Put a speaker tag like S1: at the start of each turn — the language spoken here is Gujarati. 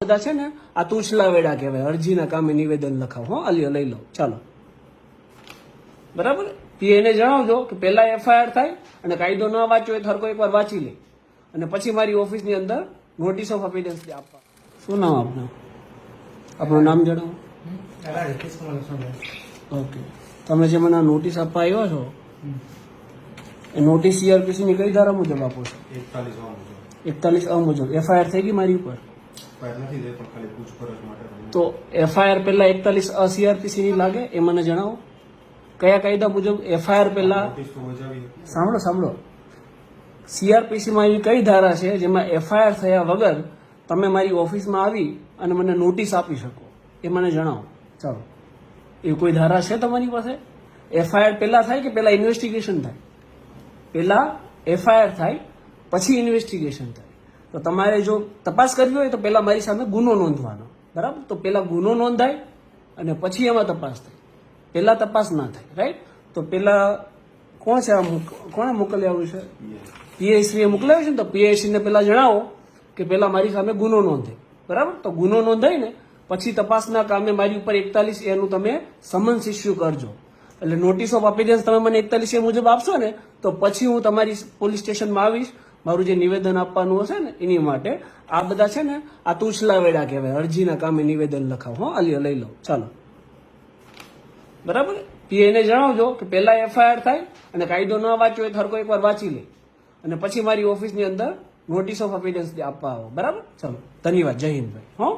S1: બધા છે ને આ તૂછલા વેડા કહેવાય. અરજીના કામે નિવેદન લખાવો. હો અલ્યો લઈ લો. ચાલો બરાબર. પીએને જણાવજો કે પહેલા એફઆઈઆર થાય અને કાયદો ન વાંચ્યો હોય તો હરકો એકવાર વાંચી લે અને પછી મારી ઓફિસની અંદર નોટિસ ઓફ અપીડન્સ આપવા. શું નામ આપનું? આપણું નામ જણાવો. ઓકે. તમે જે મને નોટિસ આપવા આવ્યા છો એ નોટિસ સીઆરપીસી ની કઈ ધારા મુજબ આપો છો? 41A મુજબ. એફઆઈઆર થઈ ગઈ મારી ઉપર? તો એફઆઈઆર પહેલા 41A સીઆરપીસી ની લાગે એ મને જણાવો. કયા કાયદા મુજબ એફઆઈઆર પહેલા? સાંભળો. સીઆરપીસી માં એવી કઈ ધારા છે જેમાં એફઆઈઆર થયા વગર તમે મારી ઓફિસમાં આવી અને મને નોટિસ આપી શકો એ મને જણાવો. ચાલો, એવી કોઈ ધારા છે તમારી પાસે? એફઆઈઆર પહેલા થાય કે પહેલા ઇન્વેસ્ટિગેશન થાય? પહેલા એફઆઈઆર થાય પછી ઇન્વેસ્ટિગેશન થાય. તો તમારે જો તપાસ કરવી હોય તો પહેલા મારી સામે ગુનો નોંધવાનો. બરાબર. તો પહેલા ગુનો નોંધાય અને પછી એમાં તપાસ થાય. પહેલા તપાસ ના થાય. રાઈટ. તો પહેલા કોણ છે? કોણે મોકલ્યાવું છે? પીઆઈશ્રીએ મોકલાવ્યું છે ને. તો પીઆઈશ્રી ને પહેલા જણાવો કે પહેલા મારી સામે ગુનો નોંધે. બરાબર. તો ગુનો નોંધાય ને પછી તપાસના કામે મારી ઉપર 41A નું તમે સમન્સ ઇસ્યુ કરજો. એટલે નોટિસ ઓફ અપીયરન્સ તમે મને 41A મુજબ આપશો ને તો પછી હું તમારી પોલીસ સ્ટેશનમાં આવીશ મારું જે નિવેદન આપવાનું હશે ને એની માટે. આ બધા છે ને આ તૂછલા વેડા કહેવાય. અરજીના કામે નિવેદન લખાવો. હો અલ્યો લઈ લો. ચાલો બરાબર. પીઆઈને જણાવજો કે પહેલા એફઆઈઆર થાય અને કાયદો ન વાંચ્યો હોય તો હરકો એકવાર વાંચી લે અને પછી મારી ઓફિસની અંદર નોટિસ ઓફ અપીયરન્સ આપવા આવો. બરાબર. ચાલો ધન્યવાદ. જય હિન્દ ભાઈ. હો.